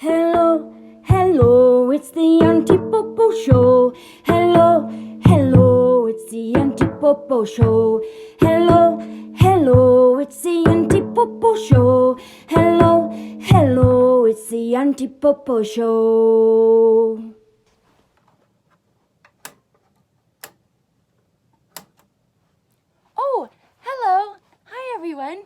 Hello, hello, it's the Auntie PoePoe Show. Hello, hello, it's the Auntie PoePoe Show. Hello, hello, it's the Auntie PoePoe Show. Hello, hello, it's the Auntie PoePoe Show. Oh, hello. Hi, everyone.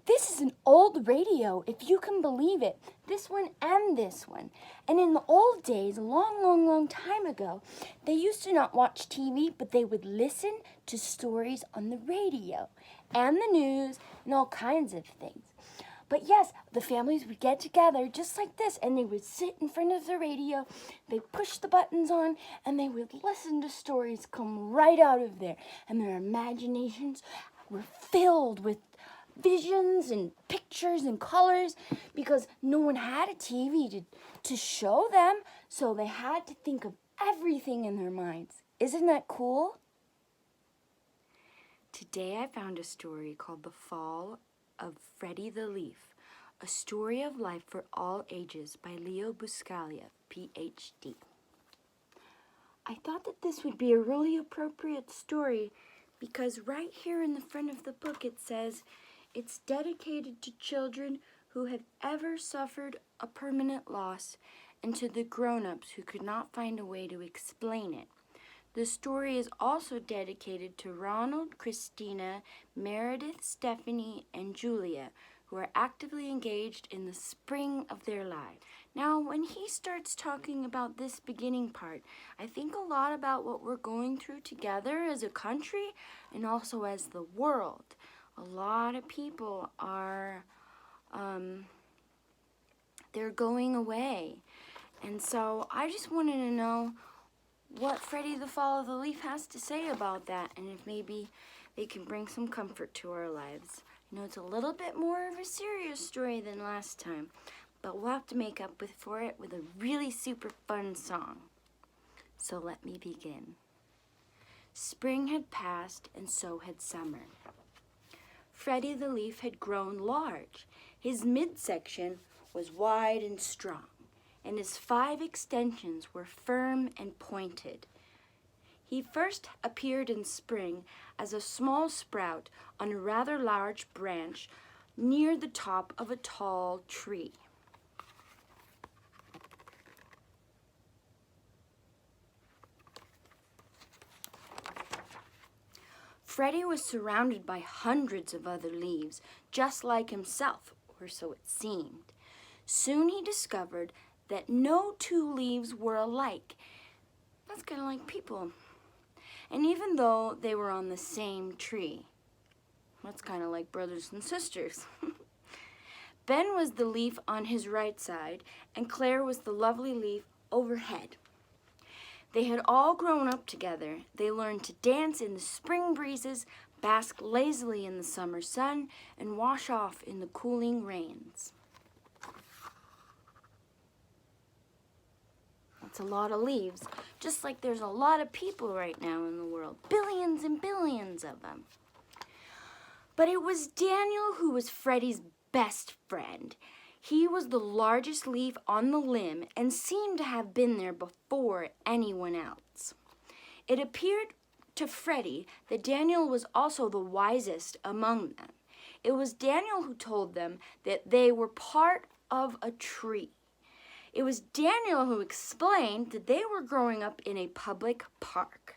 This is an old radio, if you can believe it. This one and this one. And in the old days, a long time ago, they used to not watch TV, but they would listen to stories on the radio and the news and all kinds of things. But yes, the families would get together just like this, and they would sit in front of the radio, they'd push the buttons on, and they would listen to stories come right out of there. And their imaginations were filled with visions and pictures and colors because no one had a TV to show them, so they had to think of everything in their minds. Isn't that cool? Today I found a story called The Fall of Freddie the Leaf, a story of life for all ages by Leo Buscaglia, Ph.D. I thought that this would be a really appropriate story because right here in the front of the book it says, it's dedicated to children who have ever suffered a permanent loss and to the grown-ups who could not find a way to explain it. The story is also dedicated to Ronald, Christina, Meredith, Stephanie, and Julia, who are actively engaged in the spring of their lives. Now, when he starts talking about this beginning part, I think a lot about what we're going through together as a country and also as the world. A lot of people are, they're going away. And so I just wanted to know what Freddie the Fall of the Leaf has to say about that, and if maybe they can bring some comfort to our lives. I know it's a little bit more of a serious story than last time, but we'll have to make up for it with a really super fun song. So let me begin. Spring had passed, and so had summer. Freddie the Leaf had grown large. His midsection was wide and strong, and his 5 extensions were firm and pointed. He first appeared in spring as a small sprout on a rather large branch near the top of a tall tree. Freddie was surrounded by hundreds of other leaves, just like himself, or so it seemed. Soon he discovered that no 2 leaves were alike. That's kind of like people. And even though they were on the same tree, that's kind of like brothers and sisters. Ben was the leaf on his right side, and Claire was the lovely leaf overhead. They had all grown up together. They learned to dance in the spring breezes, bask lazily in the summer sun, and wash off in the cooling rains. That's a lot of leaves, just like there's a lot of people right now in the world, billions and billions of them. But it was Daniel who was Freddie's best friend. He was the largest leaf on the limb and seemed to have been there before anyone else. It appeared to Freddie that Daniel was also the wisest among them. It was Daniel who told them that they were part of a tree. It was Daniel who explained that they were growing up in a public park.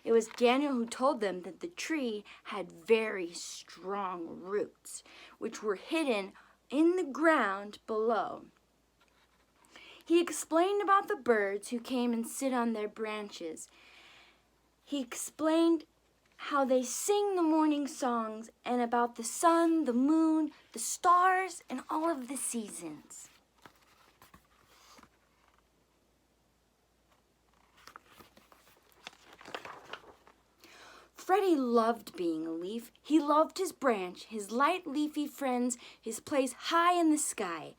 It was Daniel who told them that the tree had very strong roots, which were hidden in the ground below. He explained about the birds who came and sit on their branches. He explained how they sing the morning songs and about the sun, the moon, the stars, and all of the seasons. Freddie loved being a leaf. He loved his branch, his light leafy friends, his place high in the sky,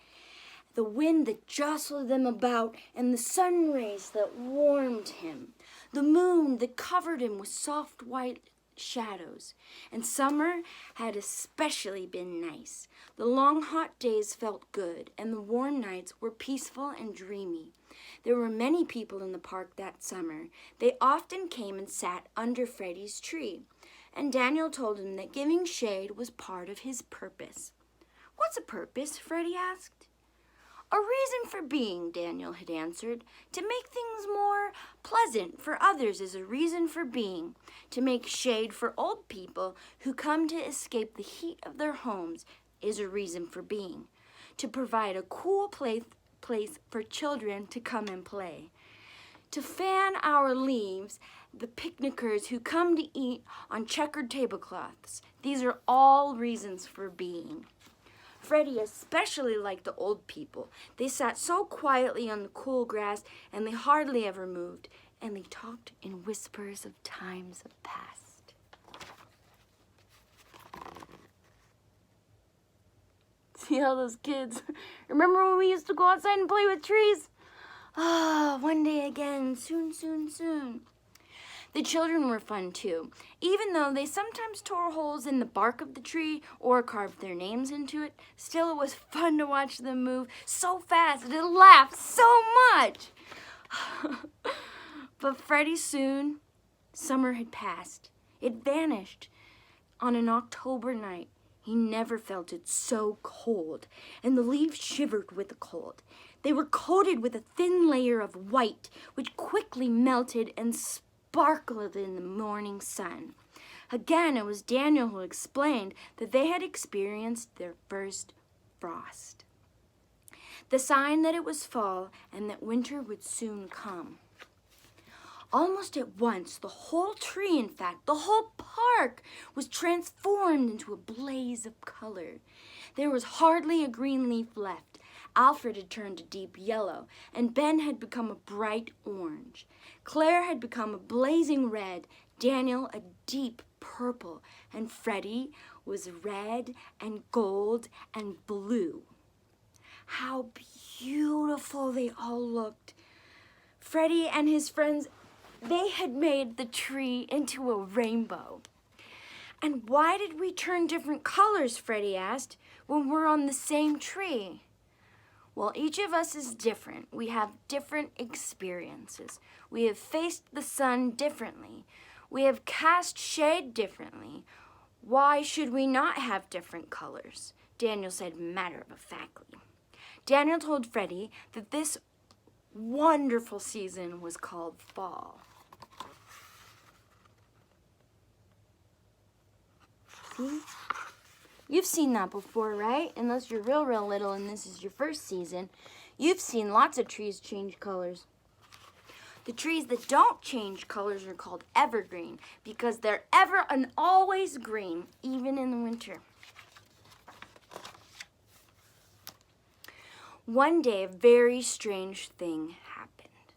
the wind that jostled them about, and the sun rays that warmed him, the moon that covered him with soft white shadows, and summer had especially been nice. The long hot days felt good, and the warm nights were peaceful and dreamy. There were many people in the park that summer. They often came and sat under Freddie's tree, and Daniel told him that giving shade was part of his purpose. "What's a purpose?" Freddie asked. "A reason for being," Daniel had answered. "To make things more pleasant for others is a reason for being. To make shade for old people who come to escape the heat of their homes is a reason for being. To provide a cool place for children to come and play. To fan our leaves, the picnickers who come to eat on checkered tablecloths. These are all reasons for being." Freddie especially liked the old people. They sat so quietly on the cool grass, and they hardly ever moved, and they talked in whispers of times past. See all those kids? Remember when we used to go outside and play with trees? One day again, soon, soon, soon. The children were fun too, even though they sometimes tore holes in the bark of the tree or carved their names into it. Still, it was fun to watch them move so fast and laugh so much. But summer had passed. It vanished. On an October night, he never felt it so cold, and the leaves shivered with the cold. They were coated with a thin layer of white, which quickly melted and sparkled in the morning sun. Again, it was Daniel who explained that they had experienced their first frost, the sign that it was fall and that winter would soon come. Almost at once, the whole tree, in fact, the whole park was transformed into a blaze of color. There was hardly a green leaf left. Alfred had turned a deep yellow, and Ben had become a bright orange. Claire had become a blazing red, Daniel a deep purple, and Freddie was red and gold and blue. How beautiful they all looked. Freddie and his friends, they had made the tree into a rainbow. "And why did we turn different colors," Freddie asked, "when we're on the same tree?" "Well, each of us is different. We have different experiences. We have faced the sun differently. We have cast shade differently. Why should we not have different colors?" Daniel said matter-of-factly. Daniel told Freddie that this wonderful season was called fall. See? You've seen that before, right? Unless you're real little and this is your first season. You've seen lots of trees change colors. The trees that don't change colors are called evergreen because they're ever and always green, even in the winter. One day, a very strange thing happened.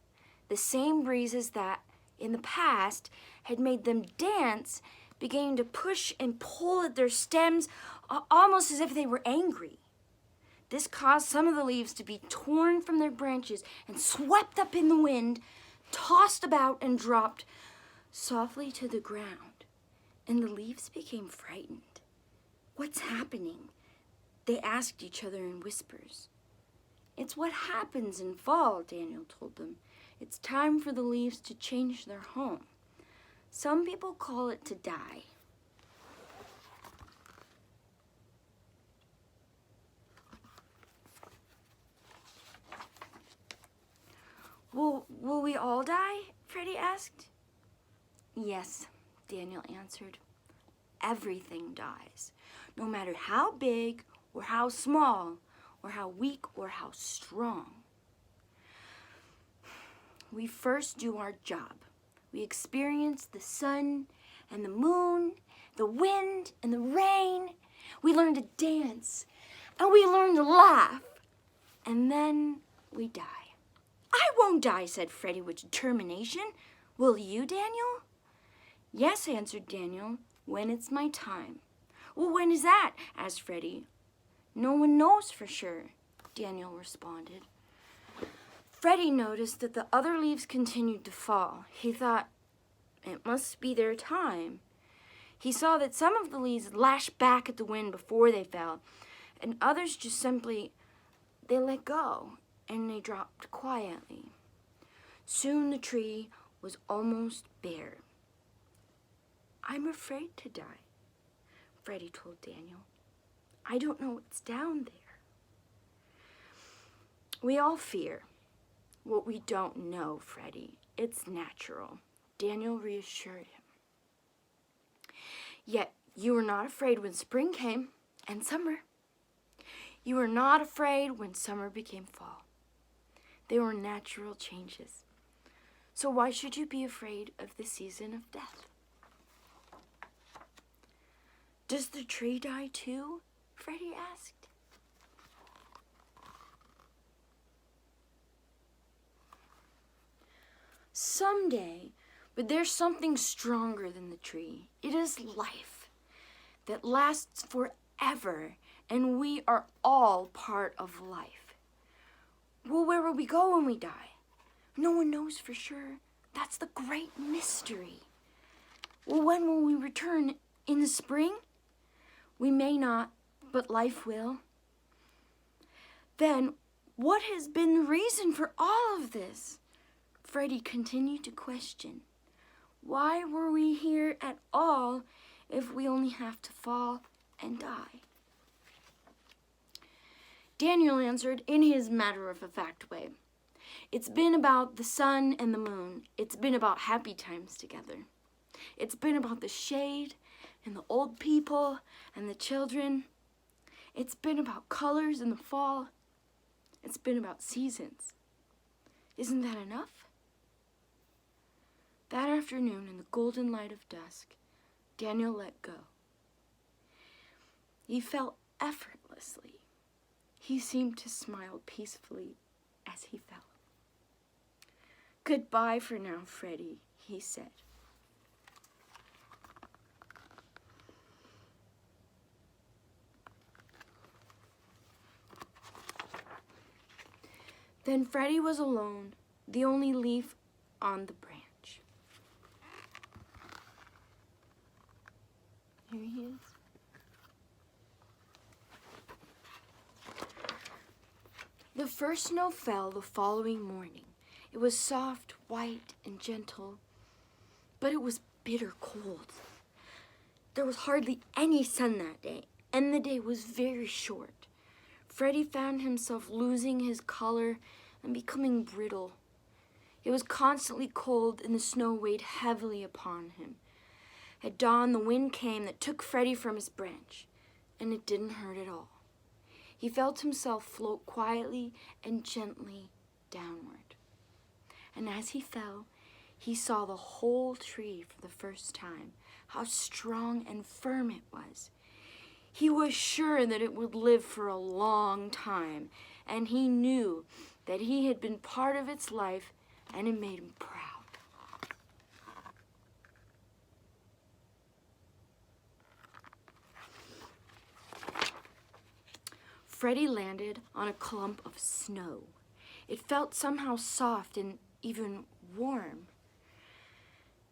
The same breezes that, in the past, had made them dance began to push and pull at their stems almost as if they were angry. This caused some of the leaves to be torn from their branches and swept up in the wind, tossed about and dropped softly to the ground. And the leaves became frightened. "What's happening?" they asked each other in whispers. "It's what happens in fall," Daniel told them. "It's time for the leaves to change their home. Some people call it to die." Will we all die?" Freddie asked. "Yes," Daniel answered. "Everything dies, no matter how big or how small or how weak or how strong. We first do our job. We experience the sun and the moon, the wind and the rain. We learn to dance and we learn to laugh. And then we die." "I won't die," said Freddie with determination. "Will you, Daniel?" "Yes," answered Daniel, "when it's my time." "Well, when is that?" asked Freddie. "No one knows for sure," Daniel responded. Freddie noticed that the other leaves continued to fall. He thought, it must be their time. He saw that some of the leaves lashed back at the wind before they fell, and others just simply, they let go, and they dropped quietly. Soon the tree was almost bare. "I'm afraid to die," Freddie told Daniel. "I don't know what's down there." "We all fear what we don't know, Freddie. It's natural," Daniel reassured him. "Yet you were not afraid when spring came and summer. You were not afraid when summer became fall. They were natural changes. So why should you be afraid of the season of death?" "Does the tree die too?" Freddie asked. "Someday, but there's something stronger than the tree. It is life that lasts forever, and we are all part of life. Well, where will we go when we die? No one knows for sure. That's the great mystery. Well, when will we return? In the spring? We may not, but life will. Then, what has been the reason for all of this?" Freddie continued to question. Why were we here at all if we only have to fall and die? Daniel answered in his matter-of-fact way. "It's been about the sun and the moon. It's been about happy times together. It's been about the shade and the old people and the children. It's been about colors in the fall. It's been about seasons. Isn't that enough?" That afternoon, in the golden light of dusk, Daniel let go. He fell effortlessly. He seemed to smile peacefully as he fell. "Goodbye for now, Freddie," he said. Then Freddie was alone, the only leaf on the branch. Here he is. The first snow fell the following morning. It was soft, white, and gentle, but it was bitter cold. There was hardly any sun that day, and the day was very short. Freddie found himself losing his color and becoming brittle. It was constantly cold, and the snow weighed heavily upon him. At dawn, the wind came that took Freddie from his branch, and it didn't hurt at all. He felt himself float quietly and gently downward. And as he fell, he saw the whole tree for the first time, how strong and firm it was. He was sure that it would live for a long time, and he knew that he had been part of its life, and it made him proud. Freddie landed on a clump of snow. It felt somehow soft and even warm.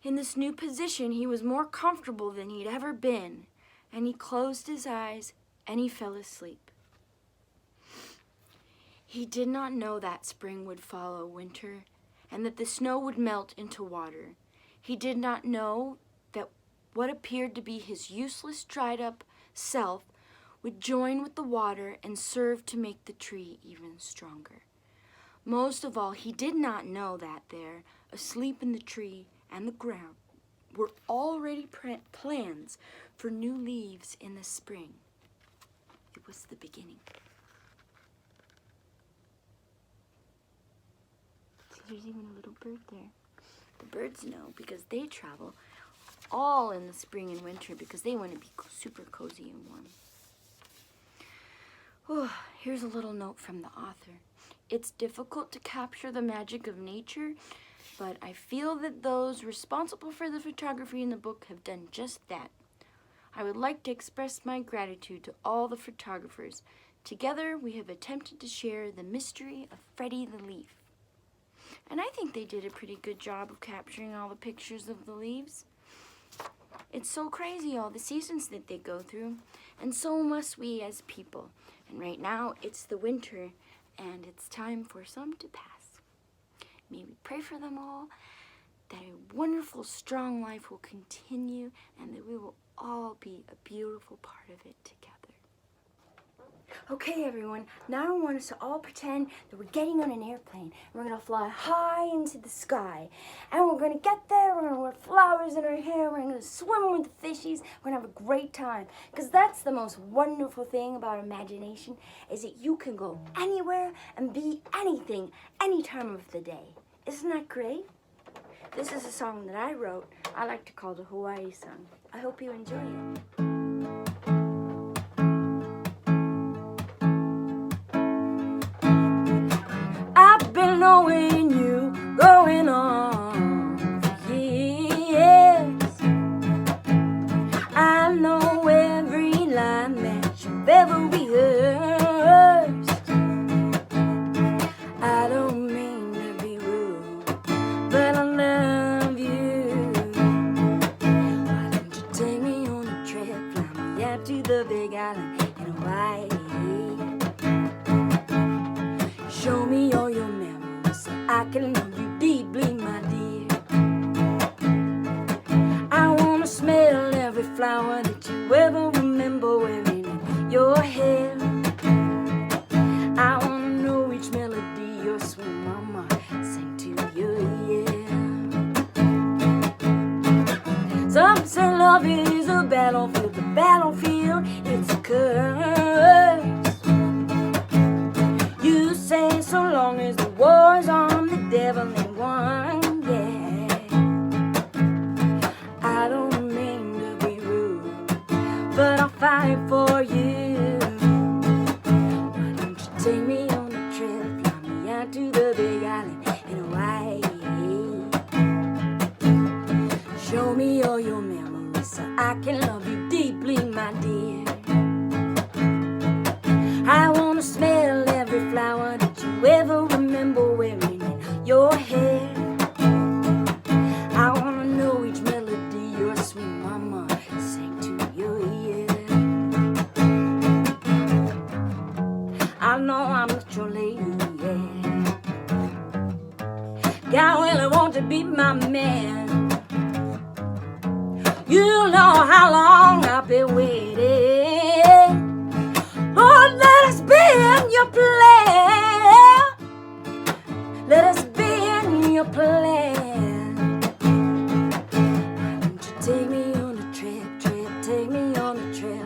In this new position, he was more comfortable than he'd ever been, and he closed his eyes and he fell asleep. He did not know that spring would follow winter and that the snow would melt into water. He did not know that what appeared to be his useless, dried-up self would join with the water and serve to make the tree even stronger. Most of all, he did not know that there, asleep in the tree and the ground, were already plans for new leaves in the spring. It was the beginning. See, there's even a little bird there. The birds know because they travel all in the spring and winter because they want to be super cozy and warm. Oh, here's a little note from the author. It's difficult to capture the magic of nature, but I feel that those responsible for the photography in the book have done just that. I would like to express my gratitude to all the photographers. Together, we have attempted to share the mystery of Freddie the Leaf. And I think they did a pretty good job of capturing all the pictures of the leaves. It's so crazy, all the seasons that they go through, and so must we as people. And right now, it's the winter, and it's time for some to pass. May we pray for them all, that a wonderful, strong life will continue, and that we will all be a beautiful part of it together. Okay, everyone, now I want us to all pretend that we're getting on an airplane. We're going to fly high into the sky. And we're going to get there, we're going to wear flowers in our hair, we're going to swim with the fishies, we're going to have a great time. Because that's the most wonderful thing about imagination, is that you can go anywhere and be anything, any time of the day. Isn't that great? This is a song that I wrote. I like to call the Hawaii song. I hope you enjoy it. Knowing you going on for years, I know every line that you've ever rehearsed. I don't mean to be rude, but I love you. Why don't you take me on a trip, fly me out to the Big Island in Hawaii? Show me all your memories so I can love you deeply, my dear. I wanna smell every flower that you ever remember wearing in your hair. I wanna know each melody your sweet mama sang to your ear. Some say love is a battlefield, the battlefield, it's a curse. You say so long as the war's on, the devil ain't won, yeah. I don't mean to be rude, but I'll fight for you. Why don't you take me on a trip, fly me out to the Big Island in Hawaii? Show me all your memories so I can love you deeply, my dear. I wanna smell every flower that you ever remember wearing in your hair. I wanna know each melody your sweet mama sang to your ear. I know I'm not your lady, yeah. God really want to be my man. You know how long I've been waiting. Lord, let us be in your plan. Let us be in your plan. Why don't you take me on a trip, take me on a trip.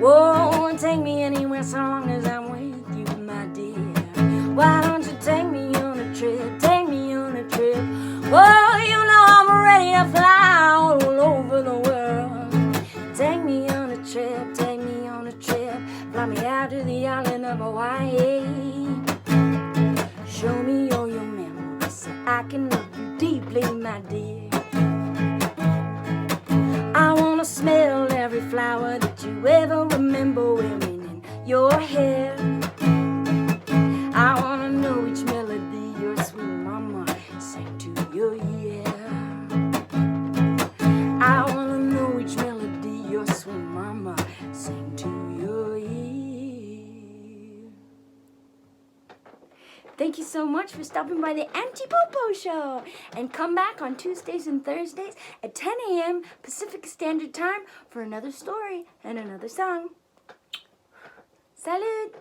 Whoa, take me anywhere so long as I'm with you, my dear. Why don't you take me on a trip, take me on a trip. Whoa, you know I'm ready to fly all over the world. Take me on a trip, take me on a trip. Fly me out to the island of Hawaii. Show me all your memories so I can love you deeply, my dear. I wanna smell every flower that you ever remember wearing in your hair. I wanna know each melody your sweet mama sang to your ear. I wanna know each melody your sweet mama sang to your ear. Thank you so much for stopping by the Auntie PoePoe Show. And come back on Tuesdays and Thursdays at 10 a.m. Pacific Standard Time for another story and another song. Salud!